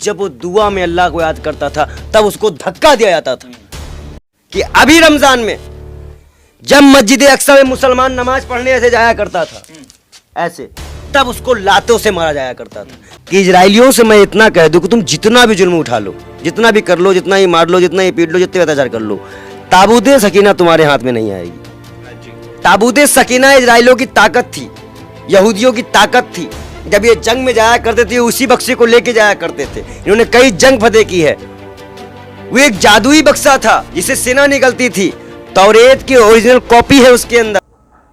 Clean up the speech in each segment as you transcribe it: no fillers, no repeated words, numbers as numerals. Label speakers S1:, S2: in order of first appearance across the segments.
S1: जब वो दुआ में अल्लाह को याद करता था तब उसको धक्का दिया जाता था कि अभी रमजान में जब मस्जिद अक्सा में मुसलमान नमाज पढ़ने ऐसे जाया करता था ऐसे, तब उसको लातों से मारा जाया करता था। कि इजराइलियों से मैं इतना कह दूं कि तुम जितना भी जुल्म उठा लो, जितना भी कर लो, जितना ही मार लो, जितना ही पीट लो, जितने अत्याचार कर लो, ताबूत सकीना तुम्हारे हाथ में नहीं आएगी। ताबूत सकीना इजराइलियों की ताकत थी, यहूदियों की ताकत थी। जब ये जंग में जाया करते थे उसी बक्से को लेके जाया करते थे। इन्होंने कई जंग फतेह की है। वो एक जादुई बक्सा था जिसे सेना निकलती थी, तौरेत की ओरिजिनल कॉपी है उसके अंदर।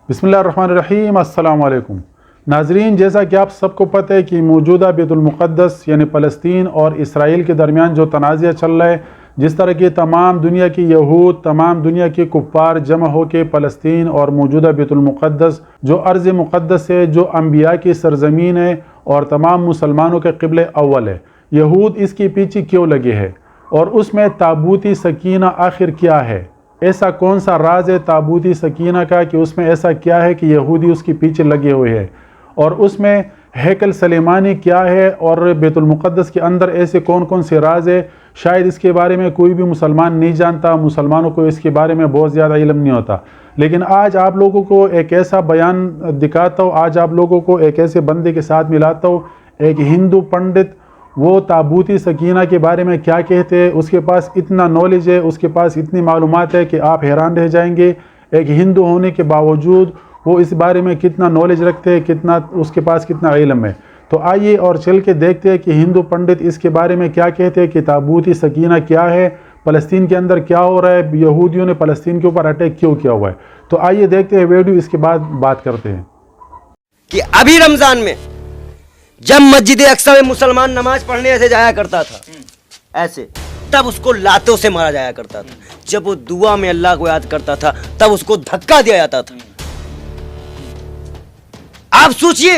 S2: बिस्मिल्लाहिर्रहमानिर्रहीम, अस्सलाम वालेकुम नाजरीन। जैसा कि आप सबको पता है कि मौजूदा बैतुल मुक़द्दस यानी फ़लस्तीन और इसराइल के दरमियान जो तनाज़ा चल रहा है, जिस तरह की तमाम दुनिया की यहूद, तमाम दुनिया के कुफ़ार जमा हो के फ़लस्तीन और मौजूदा बैतुल मुक़द्दस जो अर्ज़ मुक़द्दस है, जो अम्बिया की सरज़मीन है और तमाम मुसलमानों के क़िबले अव्वल है, यहूद इसके पीछे क्यों लगे हैं और उसमें ताबूती सकीना आखिर क्या है? ऐसा कौन सा राज है ताबूती सकीना का कि उसमें ऐसा क्या है कि यहूदी उसके पीछे लगे हुए हैं? और उसमें हैकल सलेमानी क्या है और बैतुल मुक़द्दस के अंदर ऐसे कौन कौन से राज है? शायद इसके बारे में कोई भी मुसलमान नहीं जानता, मुसलमानों को इसके बारे में बहुत ज़्यादा इल्म नहीं होता। लेकिन आज आप लोगों को एक ऐसा बयान दिखाता हूँ, आज आप लोगों को एक ऐसे बंदे के साथ मिलाता हूँ, एक हिंदू पंडित, वो ताबूती सकीना के बारे में क्या कहते हैं। उसके पास इतना नॉलेज है, उसके पास इतनी मालूमात है कि आप हैरान रह जाएंगे। एक हिंदू होने के बावजूद वो इस बारे में कितना नॉलेज रखते हैं, कितना उसके पास कितना इल्म है। तो आइए और चल के देखते हैं कि हिंदू पंडित इसके बारे में क्या कहते हैं कि ताबूती सकीना क्या है, फ़लस्तीन के अंदर क्या हो रहा है, यहूदियों ने फ़लस्तीन के ऊपर अटैक क्यों किया हुआ है। तो आइए देखते हैं वीडियो, इसके बाद बात करते हैं।
S1: कि अभी रमजान में जब मस्जिद अक्सा में मुसलमान नमाज पढ़ने ऐसे जाया करता था ऐसे, तब उसको लातों से मारा जाया करता था। जब वो दुआ में अल्लाह को याद करता था तब उसको धक्का दिया जाता था। आप सोचिए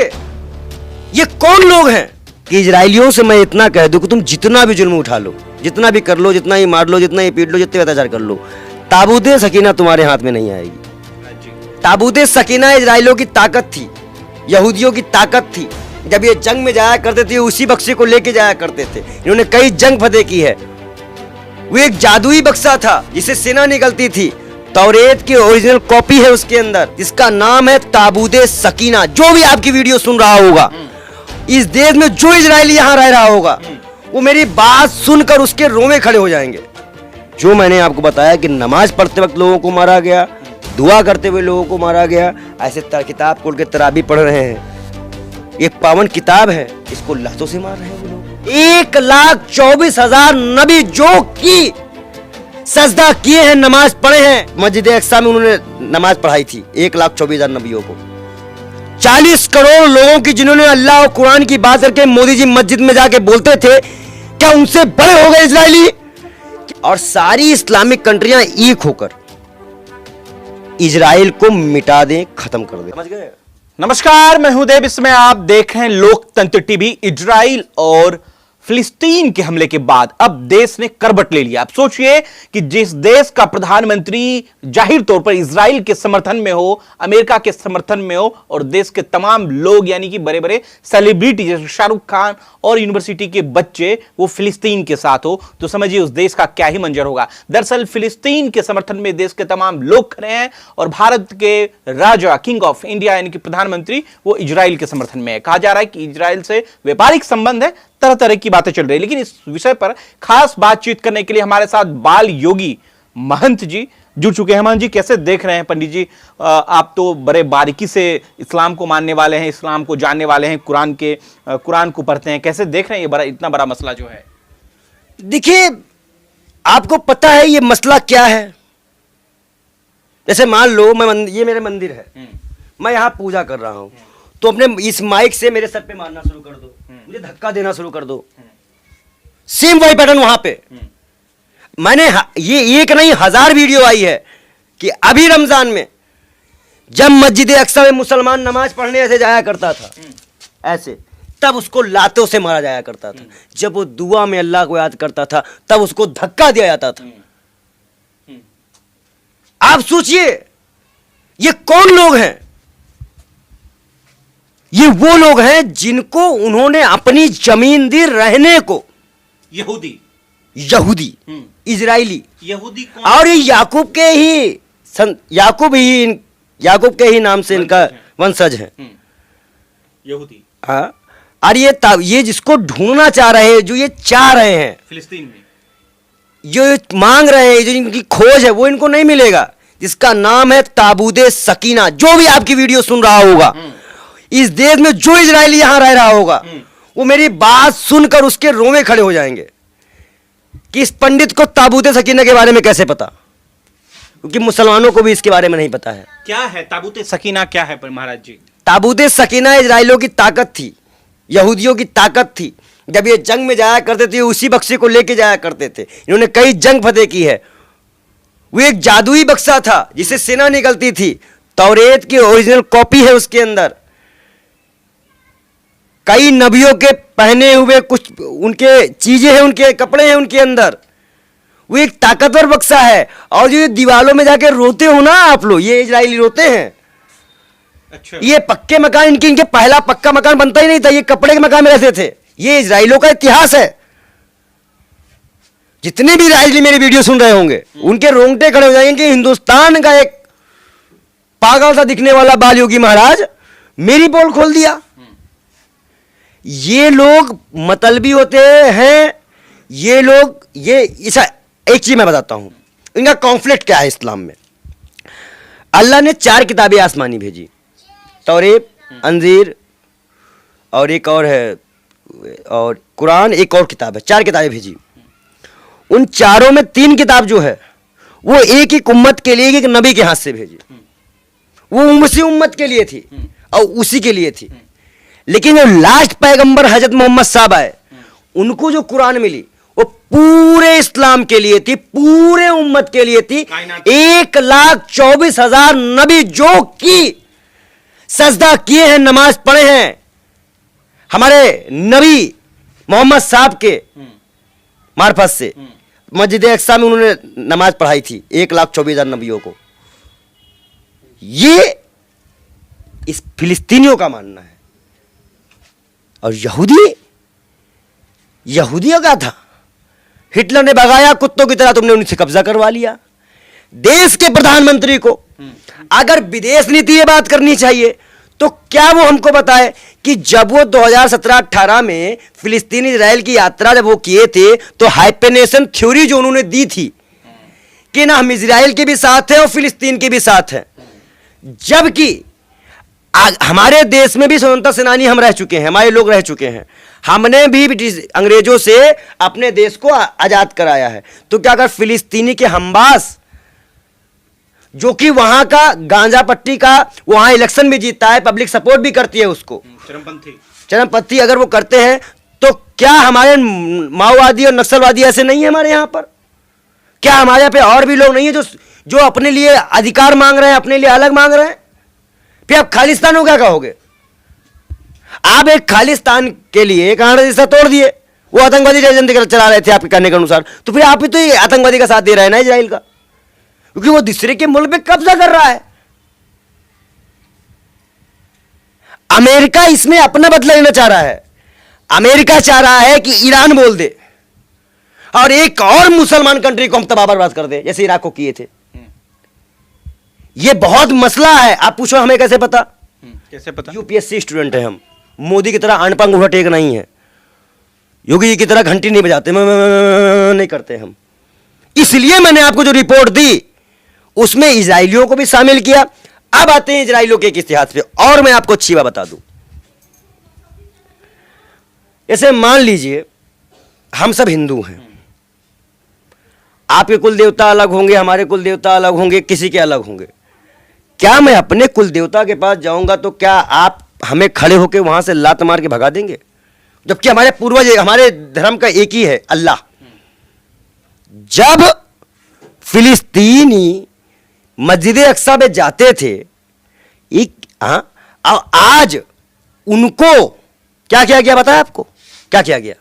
S1: ये कौन लोग हैं कि इजराइलियों से मैं इतना कह दूं कि तुम जितना भी जुल्म उठा लो, जितना भी कर लो, जितना ही मार लो, जितना ही पीट लो, जितने अत्याचार कर लो, ताबूत सकीना तुम्हारे हाथ में नहीं आएगी। ताबूत सकीना इजराइलियों की ताकत थी, यहूदियों की ताकत थी। जब ये जंग में जाया करते थे उसी बक्से को लेके जाया करते थे। इन्होंने कई जंग फतेह की है। वो एक जादुई बक्सा था जिसे सेना निकलती थी, तौरेत की ओरिजिनल कॉपी है उसके अंदर, जिसका नाम है ताबूत सकीना। जो भी आपकी वीडियो सुन रहा होगा, इस देश में जो इजरायली यहाँ रह रहा होगा, वो मेरी बात सुनकर उसके रोमे खड़े हो जाएंगे। जो मैंने आपको बताया कि नमाज पढ़ते वक्त लोगों को मारा गया, दुआ करते हुए लोगों को मारा गया, ऐसे किताब खोल के तराबी पढ़ रहे हैं। एक पावन किताब है, इसको लातों से मार रहे हैं वो लोग। 1,24,000 नबी जो की सजदा किए हैं, नमाज पढ़े हैं। मस्जिद अक्सा में उन्होंने नमाज पढ़ाई थी 1,24,000 नबियों को। 40 करोड़ लोगों की जिन्होंने अल्लाह और कुरान की बात करके मोदी जी मस्जिद में जाके बोलते थे, क्या उनसे बड़े हो गए इजरायली? और सारी इस्लामिक कंट्रियां एक होकर इजराइल को मिटा दें, खत्म कर दें। समझ गए?
S3: नमस्कार, मैं हूं देव। इसमें आप देख रहे हैं लोकतंत्र टीवी। इजराइल और फिलिस्तीन के हमले के बाद अब देश ने करवट ले लिया। आप सोचिए कि जिस देश का प्रधानमंत्री जाहिर तौर पर इजराइल के समर्थन में हो, अमेरिका के समर्थन में हो, और देश के तमाम लोग यानी कि बड़े बड़े सेलिब्रिटी जैसे शाहरुख खान और यूनिवर्सिटी के बच्चे वो फिलिस्तीन के साथ हो, तो समझिए उस देश का क्या ही मंजर होगा। दरअसल फिलिस्तीन के समर्थन में देश के तमाम लोग खड़े हैं और भारत के राजा, किंग ऑफ इंडिया यानी कि प्रधानमंत्री, वो इजराइल के समर्थन में है। कहा जा रहा है कि इजराइल से व्यापारिक संबंध है, तरह तरह की बातें चल रही है। लेकिन इस विषय पर खास बातचीत करने के लिए हमारे साथ बाल योगी महंत जी जुड़ चुके हैं। महंत जी, कैसे देख रहे हैं? पंडित जी, आप तो बड़े बारीकी से इस्लाम को मानने वाले हैं, इस्लाम को जानने वाले हैं, कुरान को पढ़ते हैं। कैसे देख रहे हैं ये इतना बड़ा मसला जो है?
S1: देखिए, आपको पता है ये मसला क्या है? जैसे मान लो ये मेरे मंदिर है, मैं यहाँ पूजा कर रहा हूँ, तो अपने इस माइक से मेरे सर पे मारना शुरू कर दो, मुझे धक्का देना शुरू कर दो। सेम वही पैटर्न वहां पे। मैंने ये एक नहीं 1000 वीडियो आई है कि अभी रमजान में जब मस्जिद अक्सा में मुसलमान नमाज पढ़ने ऐसे जाया करता था ऐसे, तब उसको लातों से मारा जाया करता था। जब वो दुआ में अल्लाह को याद करता था तब उसको धक्का दिया जाता था। आप सोचिए ये कौन लोग हैं? ये वो लोग हैं जिनको उन्होंने अपनी जमीन दी रहने को,
S3: यहूदी
S1: यहूदी, इजराइली,
S3: यहूदी कौन?
S1: और ये याकूब के ही नाम से इनका वंशज है।
S3: यहूदी
S1: हाँ, और ये जिसको ढूंढना चाह रहे हैं, जो ये चाह रहे हैं,
S3: फिलिस्तीन में
S1: जो मांग रहे हैं, जो इनकी खोज है, वो इनको नहीं मिलेगा, जिसका नाम है ताबूते सकीना। जो भी आपकी वीडियो सुन रहा होगा, इस देश में जो इजरायली यहां रह रहा होगा, वो मेरी बात सुनकर उसके रोमे खड़े हो जाएंगे कि इस पंडित को ताबूते सकीना के बारे में कैसे पता, क्योंकि मुसलमानों को भी इसके बारे में नहीं पता है।
S3: क्या है ताबूते सकीना, क्या है पर महाराज जी?
S1: ताबूते सकीना इजराइलियों की ताकत थी, यहूदियों की ताकत थी। जब ये जंग में जाया करते थे, उसी बक्से को लेके जाया करते थे। इन्होंने कई जंग फतेह की है। वो एक जादुई बक्सा था जिससे सेना निकलती थी। तौरेत की ओरिजिनल कॉपी है उसके अंदर। कई नबियों के पहने हुए कुछ उनके चीजें हैं, उनके कपड़े हैं उनके अंदर। वो एक ताकतवर बक्सा है। और जो दीवालों में जाके रोते हो ना आप लोग, ये इजरायली रोते हैं।
S3: अच्छा।
S1: ये पक्के मकान, इनके पहला पक्का मकान बनता ही नहीं था, ये कपड़े के मकान में रहते थे। ये इजराइलियों का इतिहास है। जितने भी इजरायली मेरी वीडियो सुन रहे होंगे, उनके रोंगटे खड़े हो जाएंगे कि हिंदुस्तान का एक पागल सा दिखने वाला बाल योगी महाराज मेरी पोल खोल दिया। ये लोग मतलबी होते हैं। ये लोग एक चीज मैं बताता हूं, इनका कॉन्फ्लिक्ट क्या है इस्लाम में। अल्लाह ने 4 किताबें आसमानी भेजी, तौरेत, अंजीर और एक और है, और कुरान, एक और किताब है। 4 किताबें भेजी। उन चारों में 3 किताब जो है वो एक ही उम्मत के लिए, एक नबी के हाथ से भेजी। वो उसी उम्मत के लिए थी और उसी के लिए थी। लेकिन जो लास्ट पैगंबर हजरत मोहम्मद साहब आए, उनको जो कुरान मिली वो पूरे इस्लाम के लिए थी, पूरे उम्मत के लिए थी। 1,24,000 नबी जो की सजदा किए हैं, नमाज पढ़े हैं हमारे नबी मोहम्मद साहब के मार्फत से। मस्जिद अक्सा में उन्होंने नमाज पढ़ाई थी 1,24,000 नबियों को। ये इस फिलिस्तीनियों का मानना है। और यहूदियों का था, हिटलर ने भगाया कुत्तों की तरह, तुमने उनसे कब्जा करवा लिया। देश के प्रधानमंत्री को अगर विदेश नीति ये बात करनी चाहिए तो क्या वो हमको बताए कि जब वो 2017-18 में फिलिस्तीन इजराइल की यात्रा जब वो किए थे, तो हाइपेनेशन थ्योरी जो उन्होंने दी थी कि ना हम इजराइल के भी साथ हैं और फिलिस्तीन के भी साथ हैं, जबकि हमारे देश में भी स्वतंत्रता सेनानी हम रह चुके हैं, हमारे लोग रह चुके हैं। हमने भी ब्रिटिश अंग्रेजों से अपने देश को आजाद कराया है। तो क्या अगर फिलिस्तीनी के हमबास, जो कि वहां का गांजा पट्टी का वहां इलेक्शन भी जीतता है, पब्लिक सपोर्ट भी करती है उसको, चरमपंथी अगर वो करते हैं, तो क्या हमारे माओवादी और नक्सलवादी ऐसे नहीं है हमारे यहां पर? क्या हमारे यहाँ पे और भी लोग नहीं है जो अपने लिए अधिकार मांग रहे हैं, अपने लिए अलग मांग रहे हैं? फिर आप खालिस्तान को क्या कहोगे? आप एक खालिस्तान के लिए कांग्रेस रिश्ता तोड़ दिए, वो आतंकवादी एजेंडे चला रहे थे आपके कहने के अनुसार, तो फिर आप भी तो ये आतंकवादी का साथ दे रहे हैं ना इजराइल का, क्योंकि वो दूसरे के मुल्क पे कब्जा कर रहा है। अमेरिका इसमें अपना बदला लेना चाह रहा है। अमेरिका चाह रहा है कि ईरान बोल दे और एक और मुसलमान कंट्री को हम तबाह बर्बाद कर दे, जैसे इराक को किए थे। ये बहुत मसला है। आप पूछो हमें कैसे पता?
S3: कैसे पता?
S1: यूपीएससी स्टूडेंट है हम। मोदी की तरह अनपंग उठा टेक नहीं है, योगी जी की तरह घंटी नहीं बजाते, नहीं करते हम। इसलिए मैंने आपको जो रिपोर्ट दी उसमें इजराइलियों को भी शामिल किया। अब आते हैं इजराइलियों के एक इतिहास पे, और मैं आपको अच्छी बात बता दूं। ऐसे मान लीजिए हम सब हिंदू हैं, आपके कुल देवता अलग होंगे, हमारे कुल देवता अलग होंगे, किसी के अलग होंगे। क्या मैं अपने कुल देवता के पास जाऊंगा तो क्या आप हमें खड़े होकर वहां से लात मार के भगा देंगे? जबकि हमारे पूर्वज, हमारे धर्म का एक ही है, अल्लाह। जब फिलिस्तीनी मस्जिद अक्सा में जाते थे, आज उनको क्या किया गया बताया आपको? क्या किया गया?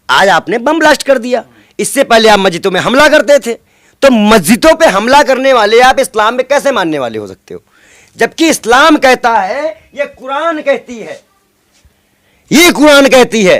S1: आज आपने बम ब्लास्ट कर दिया। इससे पहले आप मस्जिदों में हमला करते थे। तो मस्जिदों पे हमला करने वाले आप इस्लाम में कैसे मानने वाले हो सकते हो? जबकि इस्लाम कहता है, ये कुरान कहती है, ये कुरान कहती है